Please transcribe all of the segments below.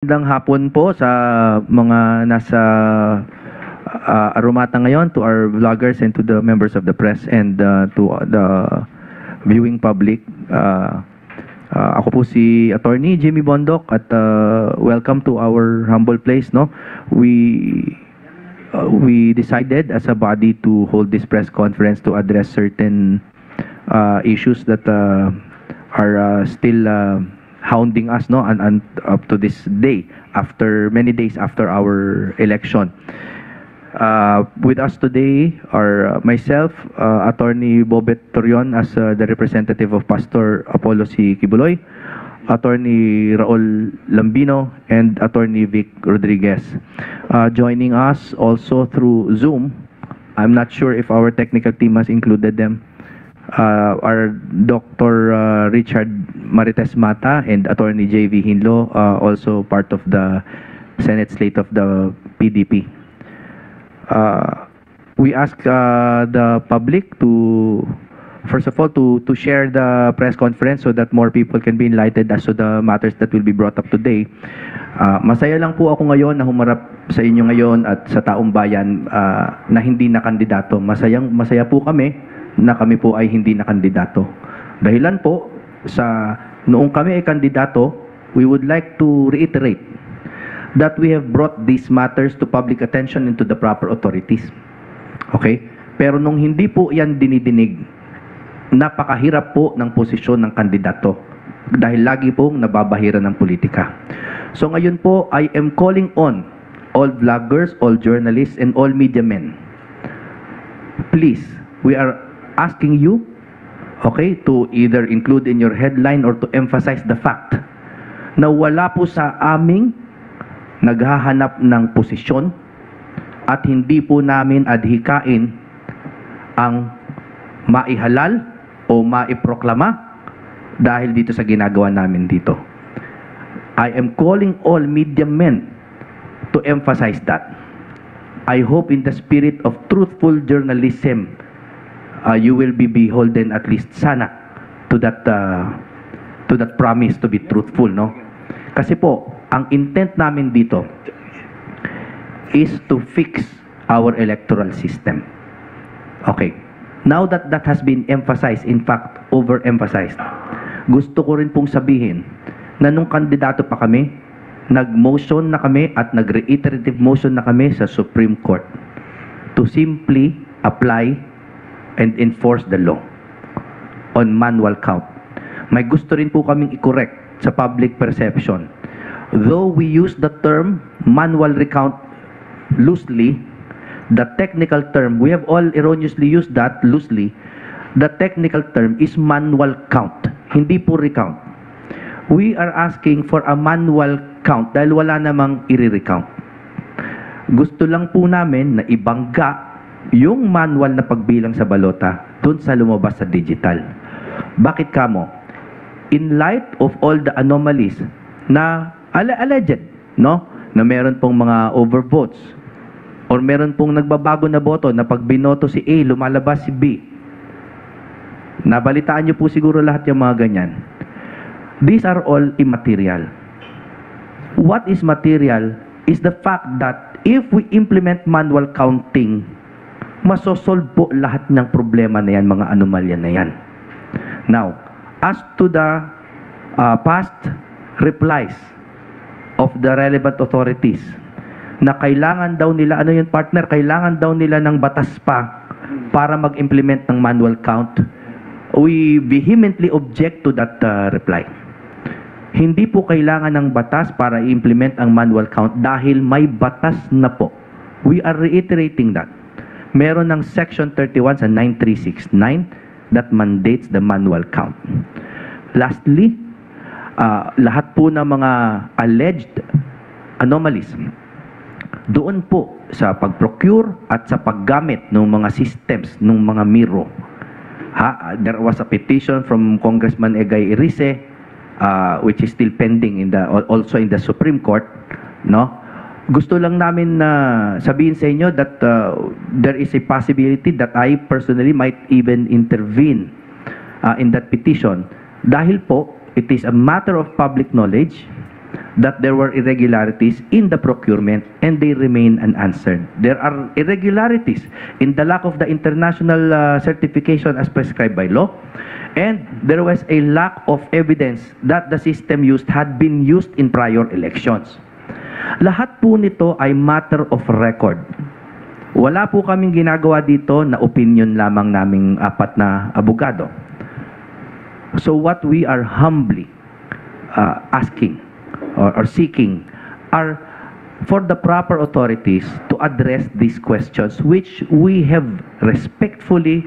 Magandang hapon po sa mga nasa Aromata ngayon, to our vloggers and to the members of the press and to the viewing public. Ako po si Attorney Jimmy Bondok at welcome to our humble place. No, we decided as a body to hold this press conference to address certain issues that are still hounding us, no, and up to this day, after many days after our election. With us today are myself, Attorney Bobet Torion as the representative of Pastor Apollo C. Kibuloy, Attorney Raul Lambino, and Attorney Vic Rodriguez. Joining us also through Zoom, I'm not sure if our technical team has included them, our Dr. Richard Marites Mata and Attorney J.V. Hinlo, also part of the Senate slate of the PDP. We ask the public to, first of all, to share the press conference so that more people can be enlightened as to the matters that will be brought up today. Masaya lang po ako ngayon na humarap sa inyo ngayon at sa taong bayan na hindi na kandidato. Masaya po kami na kami po ay hindi na kandidato. Dahilan po sa noong kami ay kandidato, we would like to reiterate that we have brought these matters to public attention and to the proper authorities. Okay? Pero nung hindi po yan dinidinig, napakahirap po ng posisyon ng kandidato dahil lagi pong nababahira ng politika. So ngayon po, I am calling on all vloggers, all journalists, and all media men. Please, we are asking you, okay, to either include in your headline or to emphasize the fact na wala po sa aming naghahanap ng posisyon at hindi po namin adhikain ang maihalal o maiproklama dahil dito sa ginagawa namin dito. I am calling all media men to emphasize that. I hope in the spirit of truthful journalism, you will be beholden at least sana to that promise to be truthful, no? Kasi po, ang intent namin dito is to fix our electoral system. Okay. Now that that has been emphasized, in fact, overemphasized, gusto ko rin pong sabihin na nung kandidato pa kami, nag-motion na kami at nag-reiterative motion na kami sa Supreme Court to simply apply and enforce the law on manual count. May gusto rin po kaming i-correct sa public perception. Though we use the term manual recount loosely, the technical term, we have all erroneously used that loosely, the technical term is manual count, hindi po recount. We are asking for a manual count dahil wala namang i-recount. Gusto lang po namin na ibangga yung manual na pagbilang sa balota dun sa lumabas sa digital. Bakit kamo? In light of all the anomalies na alleged, no? Na meron pong mga overvotes or meron pong nagbabago na boto na pag binoto si A, lumalabas si B. Nabalitaan niyo po siguro lahat yung mga ganyan. These are all immaterial. What is material is the fact that if we implement manual counting, masosolve po lahat ng problema na yan, mga anomalya na yan. Now, as to the past replies of the relevant authorities na kailangan daw nila, ano yun partner, kailangan daw nila ng batas pa para mag-implement ng manual count, we vehemently object to that reply. Hindi po kailangan ng batas para i-implement ang manual count dahil may batas na po. We are reiterating that. Meron ng Section 31 sa 9369 that mandates the manual count. Lastly, lahat po ng mga alleged anomalies doon po sa pag-procure at sa paggamit ng mga systems, ng mga Miro. There was a petition from Congressman Egay Irice, which is still pending also in the Supreme Court, no? Gusto lang namin na sabihin sa inyo that there is a possibility that I personally might even intervene in that petition. Dahil po, it is a matter of public knowledge that there were irregularities in the procurement and they remain unanswered. There are irregularities in the lack of the international certification as prescribed by law, and there was a lack of evidence that the system used had been used in prior elections. Lahat po nito ay matter of record. Wala po kaming ginagawa dito na opinion lamang naming apat na abogado. So what we are humbly asking or seeking are for the proper authorities to address these questions which we have respectfully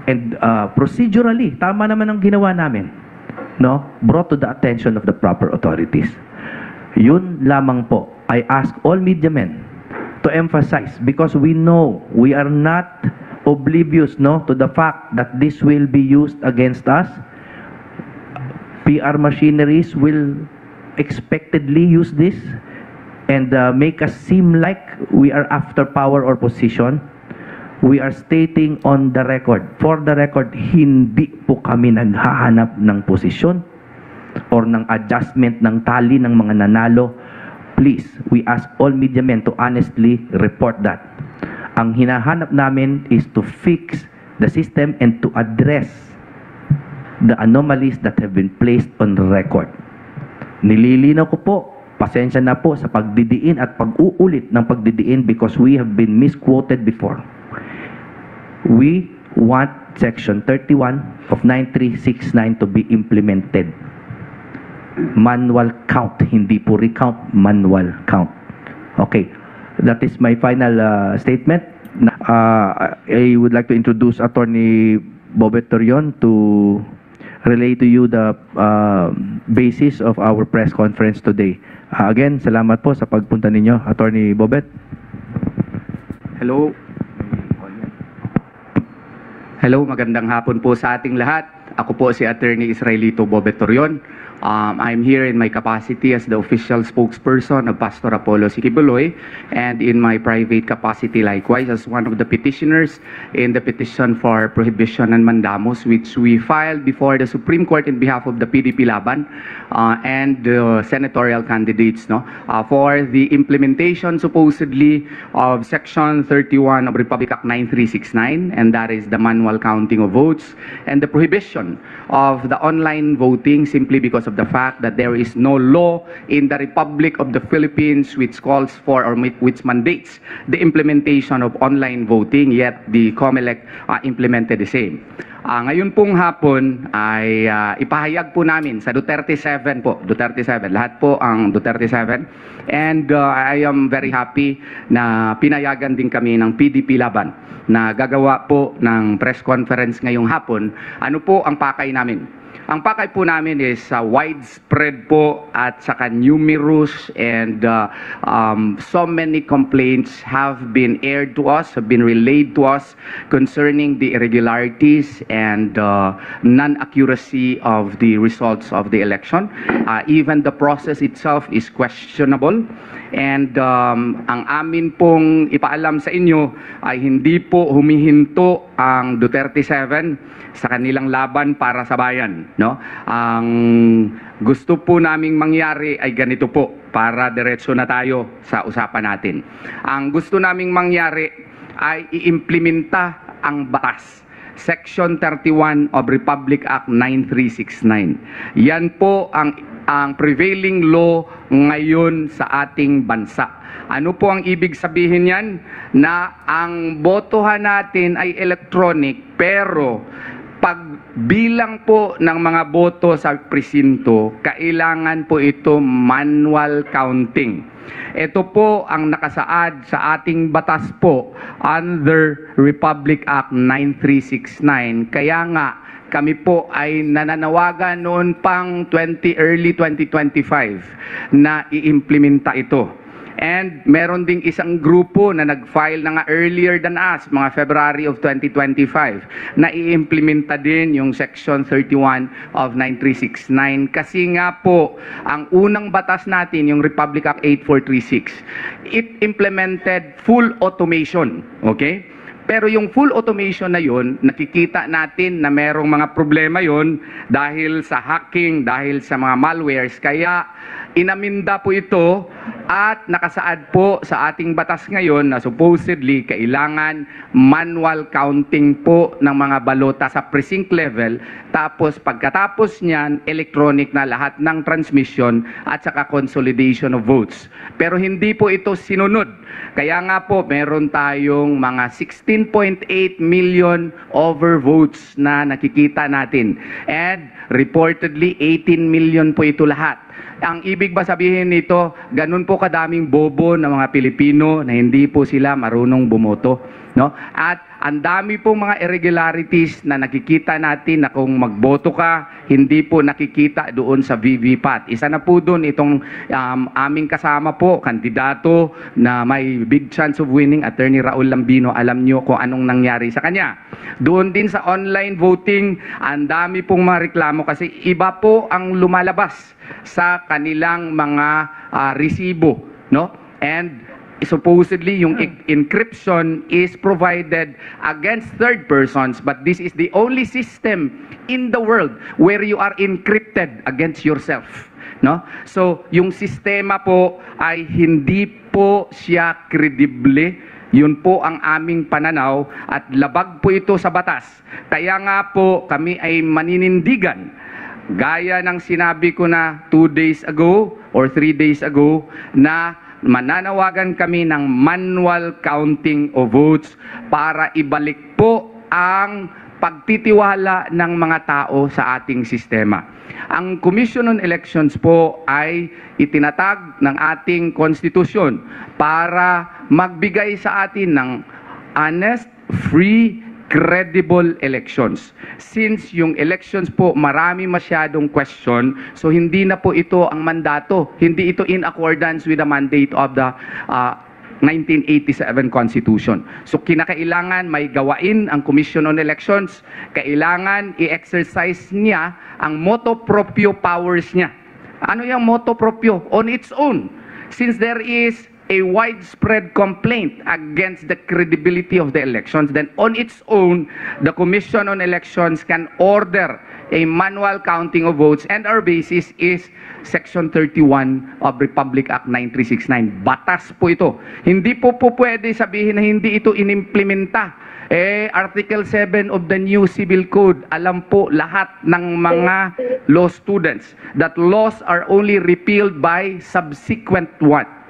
and procedurally, tama naman ang ginawa namin, no? Brought to the attention of the proper authorities. Yun lamang po. I ask all media men to emphasize, because we know we are not oblivious, no, to the fact that this will be used against us. PR machineries will expectedly use this and make us seem like we are after power or position. We are stating on the record, for the record, hindi po kami naghahanap ng posisyon or ng adjustment ng tali ng mga nanalo. Please, we ask all media men to honestly report that. Ang hinahanap namin is to fix the system and to address the anomalies that have been placed on the record. Nililinaw ko po, pasensya na po sa pagdidiin at pag-uulit ng pagdidiin because we have been misquoted before. We want Section 31 of 9369 to be implemented. Manual count, hindi po recount, manual count. Okay, that is my final statement. I would like to introduce Attorney Bobet Torion to relay to you the basis of our press conference today. Again, salamat po sa pagpunta ninyo, Attorney Bobet. Hello. Hello, magandang hapon po sa ating lahat. Ako po si Attorney Israelito Bobet Torion. I'm here in my capacity as the official spokesperson of Pastor Apollo Sikibuloy and in my private capacity likewise as one of the petitioners in the petition for prohibition and mandamus which we filed before the Supreme Court in behalf of the PDP Laban and the senatorial candidates for the implementation supposedly of Section 31 of Republic Act 9369, and that is the manual counting of votes and the prohibition of the online voting simply because of the fact that there is no law in the Republic of the Philippines which calls for or which mandates the implementation of online voting, yet the COMELEC implemented the same. Ngayon pong hapon ay ipahayag po namin sa Duterte 7 po, Duterte 7, lahat po ang Duterte 7, and I am very happy na pinayagan din kami ng PDP Laban na gagawa po ng press conference ngayong hapon. Ano po ang pakay namin? Ang pakay po namin is widespread po at saka numerous and so many complaints have been aired to us, have been relayed to us concerning the irregularities and non-accuracy of the results of the election. Even the process itself is questionable. And ang amin pong ipaalam sa inyo ay hindi po humihinto ang Duterte 7 sa kanilang laban para sa bayan, no? Ang gusto po naming mangyari ay ganito po para diretso na tayo sa usapan natin. Ang gusto naming mangyari ay iimplementa ang batas. Section 31 of Republic Act 9369. Yan po ang prevailing law ngayon sa ating bansa. Ano po ang ibig sabihin yan? Na ang botohan natin ay electronic, pero pagbilang po ng mga boto sa presinto, kailangan po ito manual counting. Ito po ang nakasaad sa ating batas po under Republic Act 9369. Kaya nga, kami po ay nananawagan noon pang early 2025 na i-implementa ito. And meron ding isang grupo na nag-file na nga earlier than us, mga February of 2025, na i-implementa din yung Section 31 of 9369. Kasi nga po, ang unang batas natin, yung Republic Act 8436, it implemented full automation. Okay? Pero yung full automation na yun, nakikita natin na merong mga problema yun dahil sa hacking, dahil sa mga malwares. Kaya Inaminda po ito at nakasaad po sa ating batas ngayon na supposedly kailangan manual counting po ng mga balota sa precinct level, tapos pagkatapos niyan electronic na lahat ng transmission at saka consolidation of votes. Pero hindi po ito sinunod. Kaya nga po meron tayong mga 16.8 million overvotes na nakikita natin, and reportedly 18 million po ito lahat. Ang ibig ba sabihin nito, ganun po kadaming bobo ng mga Pilipino na hindi po sila marunong bumoto, no? At ang dami pong mga irregularities na nakikita natin na kung magboto ka, hindi po nakikita doon sa VVPAT. Isa na po doon itong aming kasama po, kandidato na may big chance of winning, Attorney Raul Lambino. Alam nyo kung anong nangyari sa kanya. Doon din sa online voting, ang dami pong mga reklamo kasi iba po ang lumalabas sa kanilang mga resibo, no? And supposedly yung encryption is provided against third persons, but this is the only system in the world where you are encrypted against yourself, no? So yung sistema po ay hindi po siya credible. Yun po ang aming pananaw at labag po ito sa batas. Kaya nga po kami ay maninindigan, gaya ng sinabi ko na 2 days ago or 3 days ago, na mananawagan kami ng manual counting of votes para ibalik po ang pagtitiwala ng mga tao sa ating sistema. Ang Commission on Elections po ay itinatag ng ating konstitusyon para magbigay sa atin ng honest, free, credible elections. Since yung elections po marami masyadong question, so hindi na po ito ang mandato. Hindi ito in accordance with the mandate of the 1987 Constitution. So kinakailangan may gawain ang Commission on Elections, kailangan i-exercise niya ang motu proprio powers niya. Ano yung motu proprio? On its own. Since there is a widespread complaint against the credibility of the elections, then on its own, the Commission on Elections can order a manual counting of votes, and our basis is Section 31 of Republic Act 9369. Batas po ito. Hindi po pwede sabihin na hindi ito inimplementa. Article 7 of the new Civil Code, alam po lahat ng mga law students that laws are only repealed by subsequent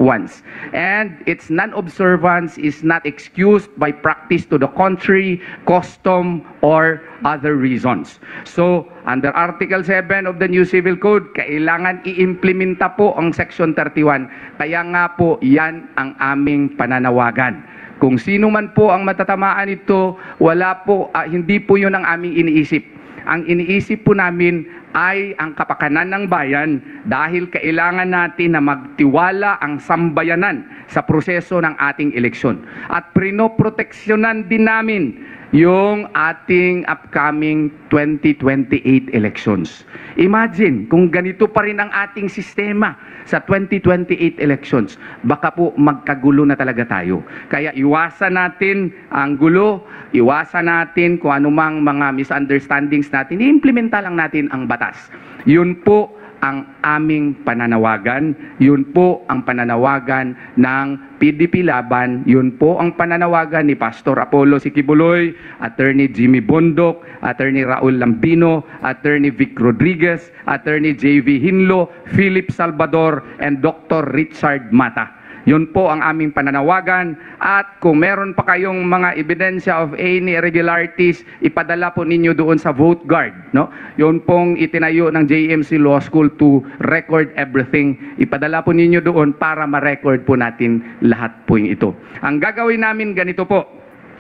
ones. And its non-observance is not excused by practice to the contrary, custom, or other reasons. So, under Article 7 of the new Civil Code, kailangan i-implementa po ang Section 31. Kaya nga po, yan ang aming pananawagan. Kung sino man po ang matatamaan ito, wala po, hindi po yun ang aming iniisip. Ang iniisip po namin ay ang kapakanan ng bayan dahil kailangan natin na magtiwala ang sambayanan sa proseso ng ating eleksyon. At prinoproteksyonan din namin yung ating upcoming 2028 elections. Imagine kung ganito pa rin ang ating sistema sa 2028 elections, baka po magkagulo na talaga tayo. Kaya iwasan natin ang gulo, iwasan natin kung anumang mga misunderstandings natin, i-implementa lang natin ang batas. Yun po ang aming pananawagan, yun po ang pananawagan ng PDP Laban, yun po ang pananawagan ni Pastor Apollo Sikibuloy, Attorney Jimmy Bondok, Attorney Raul Lambino, Attorney Vic Rodriguez, Attorney JV Hinlo, Philip Salvador, and Dr. Richard Mata. Yun po ang aming pananawagan, at kung meron pa kayong mga ebidensya of any irregularities, ipadala po ninyo doon sa Vote Guard, no? Yun pong itinayo ng JMC Law School to record everything. Ipadala po ninyo doon para ma-record po natin lahat po yung ito. Ang gagawin namin ganito po,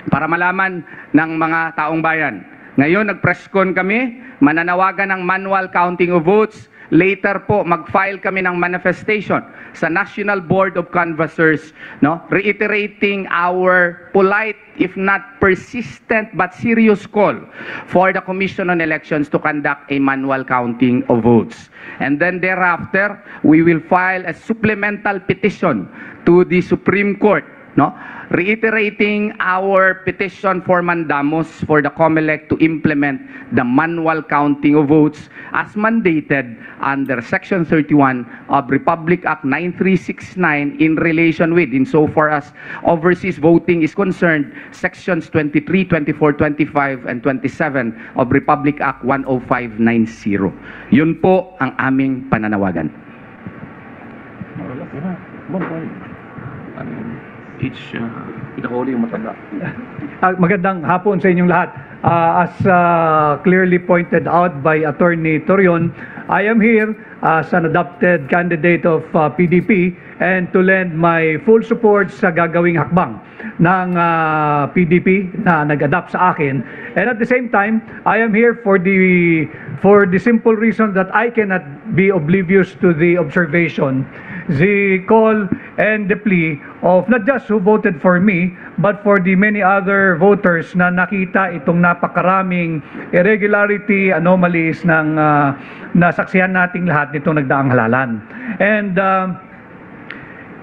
para malaman ng mga taong bayan. Ngayon, nag-presscon kami, mananawagan ng manual counting of votes. Later po, mag-file kami ng manifestation sa National Board of Canvassers, no? Reiterating our polite, if not persistent, but serious call for the Commission on Elections to conduct a manual counting of votes. And then thereafter, we will file a supplemental petition to the Supreme Court no? Reiterating our petition for mandamus for the COMELEC to implement the manual counting of votes as mandated under Section 31 of Republic Act 9369 in relation with, insofar as overseas voting is concerned, Sections 23, 24, 25, and 27 of Republic Act 10590. Yun po ang aming pananawagan. Pinakahuli yung matanda. Magandang hapon sa inyong lahat. As clearly pointed out by Attorney Torion, I am here as an adopted candidate of PDP and to lend my full support sa gagawing hakbang ng PDP na nag-adapt sa akin. And at the same time, I am here for the simple reason that I cannot be oblivious to the observation, the call and the plea of not just who voted for me, but for the many other voters na nakita itong napakaraming irregularity, anomalies ng nasaksihan nating lahat nitong nagdaang halalan. And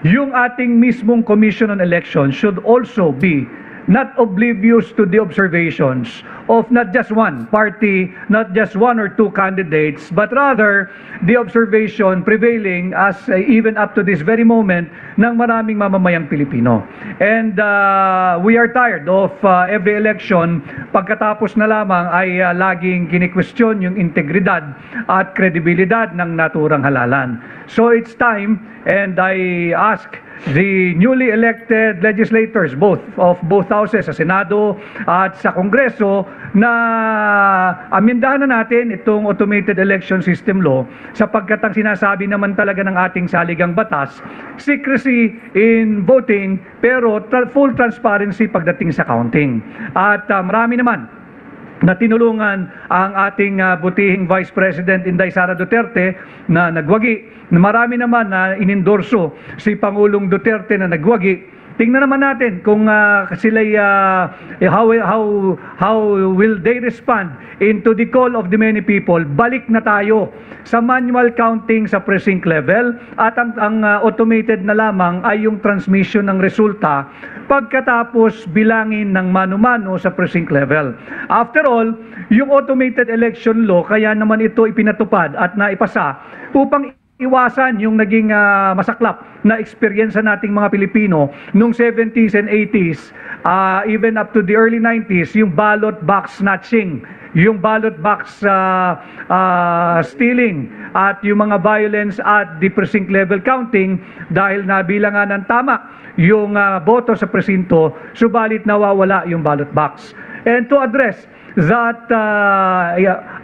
yung ating mismong Commission on Elections should also be not oblivious to the observations of not just one party, not just one or two candidates, but rather the observation prevailing as even up to this very moment ng maraming mamamayang Pilipino. And we are tired of every election, pagkatapos na lamang ay laging kini-question yung integridad at kredibilidad ng naturang halalan. So it's time, and I ask the newly elected legislators, both houses, sa Senado at sa Kongreso, na amindahan na natin itong automated election system law, sapagkat ang sinasabi naman talaga ng ating saligang batas, secrecy in voting pero full transparency pagdating sa counting. At marami naman na tinulungan ang ating butihing Vice President Inday Sara Duterte na nagwagi. Marami naman na inendorso si Pangulong Duterte na nagwagi. Tingnan naman natin kung sila how will they respond into the call of the many people. Balik na tayo sa manual counting sa precinct level, at ang automated na lamang ay yung transmission ng resulta pagkatapos bilangin ng mano-mano sa precinct level. After all, yung automated election law, kaya naman ito ipinatupad at naipasa upang iwasan yung naging masaklap na eksperyensa nating mga Pilipino noong 70s and 80s, even up to the early 90s, yung ballot box snatching, yung ballot box stealing, at yung mga violence at the precinct level counting dahil nabilangan ng tama yung boto sa presinto, subalit nawawala yung ballot box. And to address that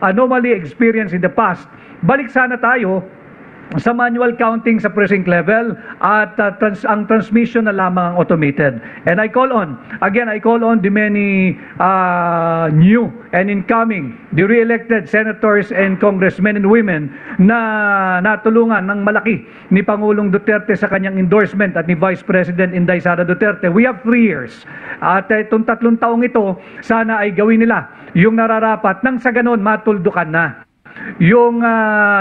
anomaly experience in the past, balik sana tayo sa manual counting sa precinct level at ang transmission na lamang ang automated. And I call on the many new and incoming, the re-elected senators and congressmen and women na natulungan ng malaki ni Pangulong Duterte sa kanyang endorsement at ni Vice President Inday Sara Duterte. We have 3 years. At itong 3 taong ito, sana ay gawin nila yung nararapat nang sa ganon matuldukan na yung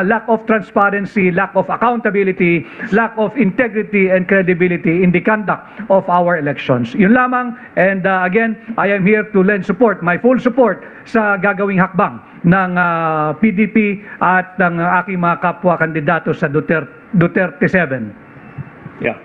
lack of transparency, lack of accountability, lack of integrity and credibility in the conduct of our elections. Yun lamang, and again, I am here to lend support, my full support sa gagawing hakbang ng PDP at ng aking mga kapwa kandidato sa Duterte 7. Yeah.